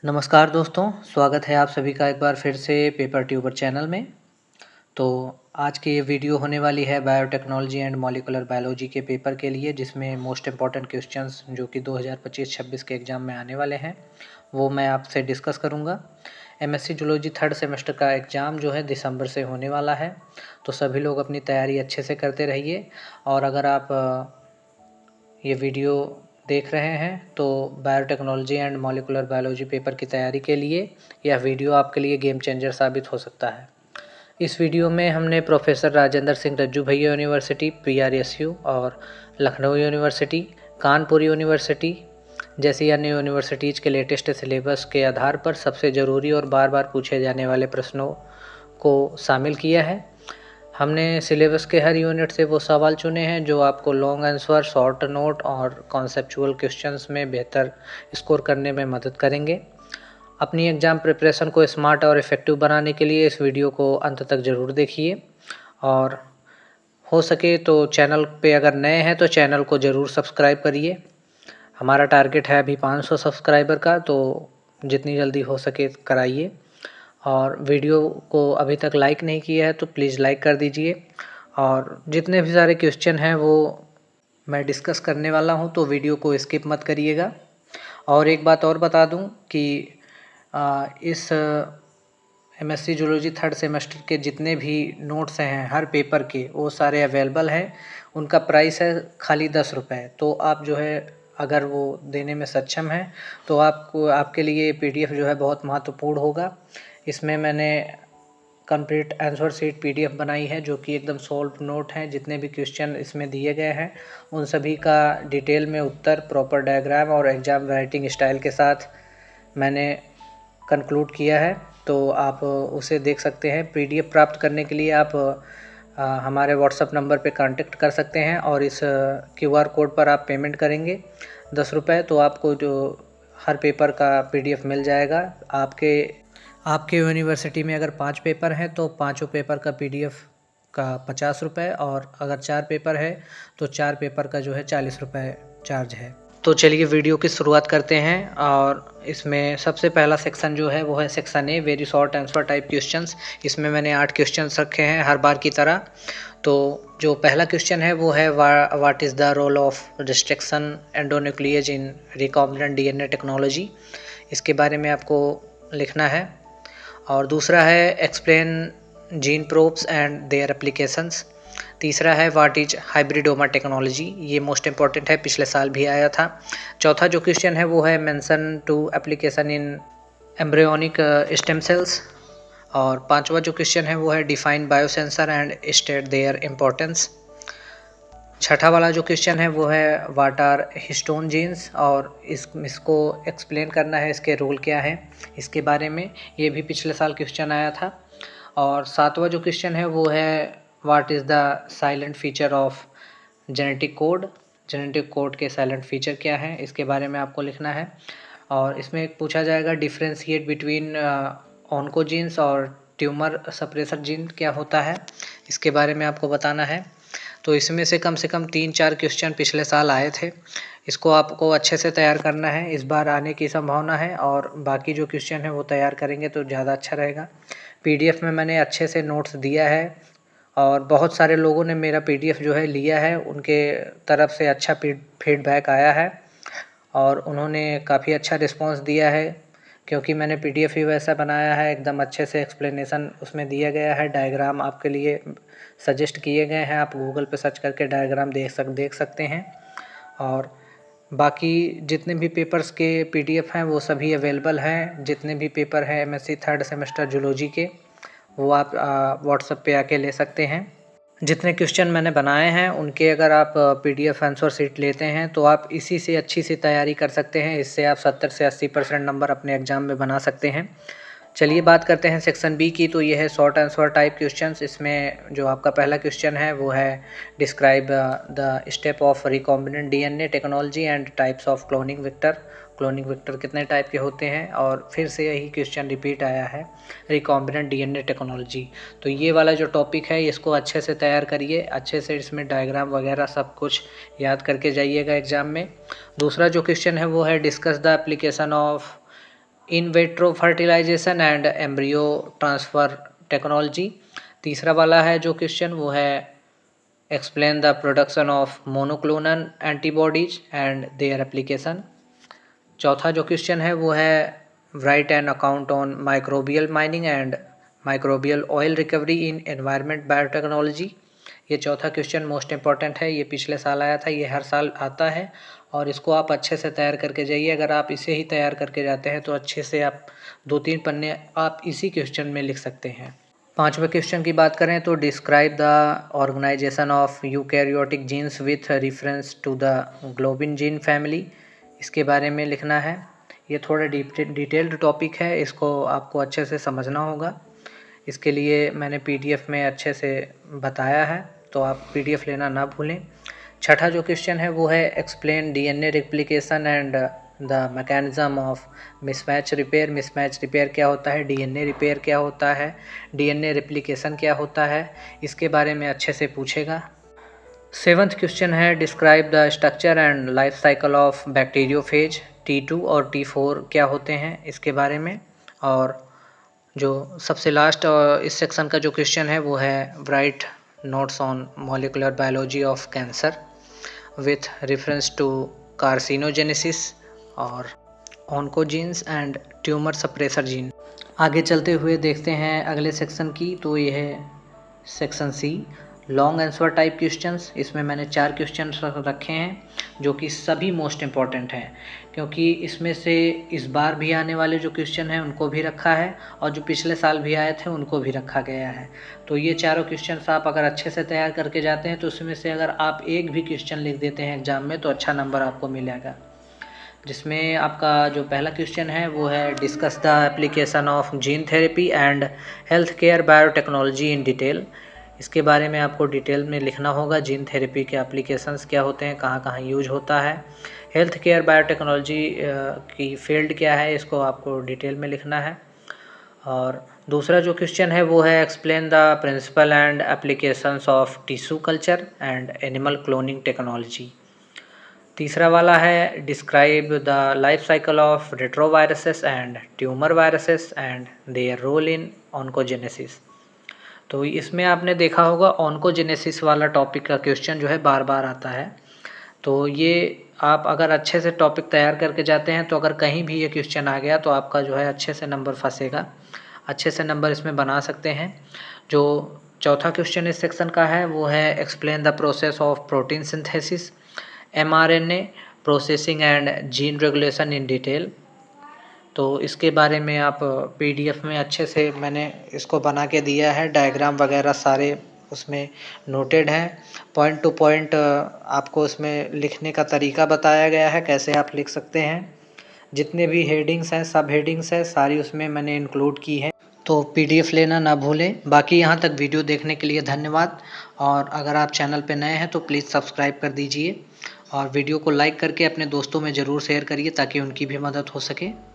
नमस्कार दोस्तों, स्वागत है आप सभी का एक बार फिर से पेपर ट्यूबर चैनल में। तो आज की ये वीडियो होने वाली है बायोटेक्नोलॉजी एंड मॉलिक्यूलर बायोलॉजी के पेपर के लिए, जिसमें मोस्ट इम्पॉर्टेंट क्वेश्चंस जो कि 2025-26 के एग्ज़ाम में आने वाले हैं, वो मैं आपसे डिस्कस करूँगा। एमएससी जूलॉजी थर्ड सेमेस्टर का एग्ज़ाम जो है दिसंबर से होने वाला है, तो सभी लोग अपनी तैयारी अच्छे से करते रहिए। और अगर आप ये वीडियो देख रहे हैं तो biotechnology and molecular biology paper की तैयारी के लिए यह वीडियो आपके लिए गेम चेंजर साबित हो सकता है। इस वीडियो में हमने प्रोफेसर राजेंद्र सिंह रज्जू भैया यूनिवर्सिटी PRSU और लखनऊ यूनिवर्सिटी, कानपुर यूनिवर्सिटी जैसी अन्य यूनिवर्सिटीज़ के लेटेस्ट सिलेबस के आधार पर सबसे ज़रूरी और बार बार पूछे जाने वाले प्रश्नों को शामिल किया है। हमने सिलेबस के हर यूनिट से वो सवाल चुने हैं जो आपको लॉन्ग आंसर, शॉर्ट नोट और कॉन्सेप्चुअल क्वेश्चंस में बेहतर स्कोर करने में मदद करेंगे। अपनी एग्ज़ाम प्रिपरेशन को स्मार्ट और इफ़ेक्टिव बनाने के लिए इस वीडियो को अंत तक ज़रूर देखिए, और हो सके तो चैनल पे अगर नए हैं तो चैनल को ज़रूर सब्सक्राइब करिए। हमारा टारगेट है अभी 500 सब्सक्राइबर का, तो जितनी जल्दी हो सके कराइए। और वीडियो को अभी तक लाइक नहीं किया है तो प्लीज़ लाइक कर दीजिए। और जितने भी सारे क्वेश्चन हैं वो मैं डिस्कस करने वाला हूँ, तो वीडियो को स्किप मत करिएगा। और एक बात और बता दूँ कि इस एमएससी जूलॉजी थर्ड सेमेस्टर के जितने भी नोट्स हैं हर पेपर के, वो सारे अवेलेबल हैं। उनका प्राइस है खाली 10 रुपये। तो आप जो है अगर वो देने में सक्षम हैं तो आपको आपके लिए PDF जो है बहुत महत्वपूर्ण होगा। इसमें मैंने कंप्लीट आंसर शीट PDF बनाई है जो कि एकदम सॉल्व नोट है। जितने भी क्वेश्चन इसमें दिए गए हैं उन सभी का डिटेल में उत्तर, प्रॉपर डायग्राम और एग्ज़ाम राइटिंग स्टाइल के साथ मैंने कंक्लूड किया है, तो आप उसे देख सकते हैं। PDF प्राप्त करने के लिए आप हमारे व्हाट्सएप नंबर पे कांटेक्ट कर सकते हैं और इस QR कोड पर आप पेमेंट करेंगे 10 रुपये, तो आपको जो हर पेपर का PDF मिल जाएगा। आपके यूनिवर्सिटी में अगर 5 पेपर हैं तो पाँचों पेपर का PDF का 50 रुपये, और अगर 4 पेपर है तो 4 पेपर का जो है 40 रुपये चार्ज है। तो चलिए वीडियो की शुरुआत करते हैं। और इसमें सबसे पहला सेक्शन जो है वो है section A, very short answer type questions. इसमें मैंने 8 क्वेश्चंस रखे हैं हर बार की तरह। तो जो पहला क्वेश्चन है वो है what is the role of restriction endonuclease in recombinant DNA technology, इसके बारे में आपको लिखना है। और दूसरा है explain gene probes and their applications. तीसरा है व्हाट इज हाइब्रिडोमा टेक्नोलॉजी, ये मोस्ट इंपॉर्टेंट है, पिछले साल भी आया था। चौथा जो क्वेश्चन है वो है mention two applications in embryonic stem cells. और पांचवा जो क्वेश्चन है वो है define biosensor and state their importance. छठा वाला जो क्वेश्चन है वो है व्हाट आर हिस्टोन जीन्स, और इसको एक्सप्लेन करना है, इसके रोल क्या है इसके बारे में। ये भी पिछले साल क्वेश्चन आया था। और सातवां जो क्वेश्चन है वो है what is the silent feature of genetic code, genetic code के साइलेंट फीचर क्या है इसके बारे में आपको लिखना है। और इसमें पूछा जाएगा डिफ्रेंशिएट बिटवीन ऑन्कोजीन्स और ट्यूमर सप्रेसर जीन क्या होता है, इसके बारे में आपको बताना है। तो इसमें से कम 3-4 क्वेश्चन पिछले साल आए थे, इसको आपको अच्छे से तैयार करना है। इस बार आने की संभावना है, और बाकी जो क्वेश्चन है वो तैयार करेंगे तो ज़्यादा अच्छा रहेगा। PDF में मैंने अच्छे से नोट्स दिया है, और बहुत सारे लोगों ने मेरा PDF जो है लिया है, उनके तरफ से अच्छा फीडबैक आया है और उन्होंने काफ़ी अच्छा रिस्पांस दिया है, क्योंकि मैंने PDF ही वैसा बनाया है, एकदम अच्छे से एक्सप्लेनेशन उसमें दिया गया है, डायग्राम आपके लिए सजेस्ट किए गए हैं। आप गूगल पे सर्च करके डायग्राम देख सकते हैं। और बाकी जितने भी पेपर्स के PDF हैं वो सभी अवेलेबल हैं। जितने भी पेपर हैं MSc थर्ड सेमेस्टर जूलॉजी के, वो आप व्हाट्सएप पे आके ले सकते हैं। जितने क्वेश्चन मैंने बनाए हैं उनके अगर आप PDF आंसर शीट लेते हैं तो आप इसी से अच्छी सी तैयारी कर सकते हैं। इससे आप 70 से 80% नंबर अपने एग्ज़ाम में बना सकते हैं। चलिए बात करते हैं सेक्शन बी की। तो ये है शॉर्ट आंसर टाइप क्वेश्चंस। इसमें जो आपका पहला क्वेश्चन है वो है describe the step of recombinant DNA technology and types of cloning vector. Cloning vector कितने टाइप के होते हैं, और फिर से यही क्वेश्चन रिपीट आया है, रिकॉम्बिनेंट DNA टेक्नोलॉजी। तो ये वाला जो टॉपिक है इसको अच्छे से तैयार करिए, अच्छे से इसमें डायग्राम वगैरह सब कुछ याद करके जाइएगा एग्ज़ाम में। दूसरा जो क्वेश्चन है वो है discuss the application of in vitro fertilization and embryo transfer technology. तीसरा वाला है जो क्वेश्चन वो है explain the production of monoclonal antibodies and their application. चौथा जो क्वेश्चन है वो है write an account on microbial mining and microbial oil recovery in environment biotechnology. ये चौथा क्वेश्चन मोस्ट इंपॉर्टेंट है, ये पिछले साल आया था, ये हर साल आता है और इसको आप अच्छे से तैयार करके जाइए। अगर आप इसे ही तैयार करके जाते हैं तो अच्छे से आप 2-3 पन्ने आप इसी क्वेश्चन में लिख सकते हैं। पाँचवें क्वेश्चन की बात करें तो describe the organization of eukaryotic genes with reference to the globin gene family. इसके बारे में लिखना है। ये थोड़ा डिटेल्ड टॉपिक है, इसको आपको अच्छे से समझना होगा। इसके लिए मैंने पीडीएफ में अच्छे से बताया है, तो आप पीडीएफ लेना ना भूलें। छठा जो क्वेश्चन है वो है explain DNA replication and the mechanism of mismatch repair. Mismatch repair क्या होता है, डीएनए रिपेयर क्या होता है, डीएनए रेप्लिकेशन क्या होता है, इसके बारे में अच्छे से पूछेगा। सेवंथ क्वेश्चन है describe the structure and life cycle of bacteriophage. T2 और T4 क्या होते हैं इसके बारे में। और जो सबसे लास्ट इस सेक्शन का जो क्वेश्चन है वो है write notes on molecular biology of cancer with reference to carcinogenesis और oncogenes and tumour suppressor gene. आगे चलते हुए देखते हैं अगले सेक्शन की, तो ये है section C long answer type questions. इसमें मैंने 4 क्वेश्चन रखे हैं जो कि सभी मोस्ट इम्पॉर्टेंट हैं, क्योंकि इसमें से इस बार भी आने वाले जो क्वेश्चन हैं उनको भी रखा है और जो पिछले साल भी आए थे उनको भी रखा गया है। तो ये चारों क्वेश्चन आप अगर अच्छे से तैयार करके जाते हैं तो उसमें से अगर आप एक भी क्वेश्चन लिख देते हैं एग्जाम में तो अच्छा नंबर आपको मिलेगा। जिसमें आपका जो पहला क्वेश्चन है वो है discuss the application of gene therapy and health care biotechnology in detail. इसके बारे में आपको डिटेल में लिखना होगा, जीन थेरेपी के एप्लीकेशंस क्या होते हैं, कहाँ कहाँ यूज होता है, हेल्थ केयर बायोटेक्नोलॉजी की फील्ड क्या है, इसको आपको डिटेल में लिखना है। और दूसरा जो क्वेश्चन है वो है explain the principle and applications of tissue culture and animal cloning technology. तीसरा वाला है describe the life cycle of retroviruses and tumour viruses and their role in oncogenesis. तो इसमें आपने देखा होगा ऑन्कोजेनेसिस वाला टॉपिक का क्वेश्चन जो है बार बार आता है। तो ये आप अगर अच्छे से टॉपिक तैयार करके जाते हैं तो अगर कहीं भी ये क्वेश्चन आ गया तो आपका जो है अच्छे से नंबर फंसेगा, अच्छे से नंबर इसमें बना सकते हैं। जो चौथा क्वेश्चन इस सेक्शन का है वो है explain the process of protein synthesis mRNA processing and gene regulation in detail. तो इसके बारे में आप पीडीएफ में अच्छे से मैंने इसको बना के दिया है, डायग्राम वगैरह सारे उसमें नोटेड हैं। पॉइंट टू पॉइंट आपको उसमें लिखने का तरीका बताया गया है, कैसे आप लिख सकते हैं। जितने भी हेडिंग्स हैं, सब हेडिंग्स हैं, सारी उसमें मैंने इंक्लूड की है, तो पीडीएफ लेना ना भूलें। बाकी यहाँ तक वीडियो देखने के लिए धन्यवाद। और अगर आप चैनल पे नए हैं तो प्लीज़ सब्सक्राइब कर दीजिए और वीडियो को लाइक करके अपने दोस्तों में ज़रूर शेयर करिए ताकि उनकी भी मदद हो सके।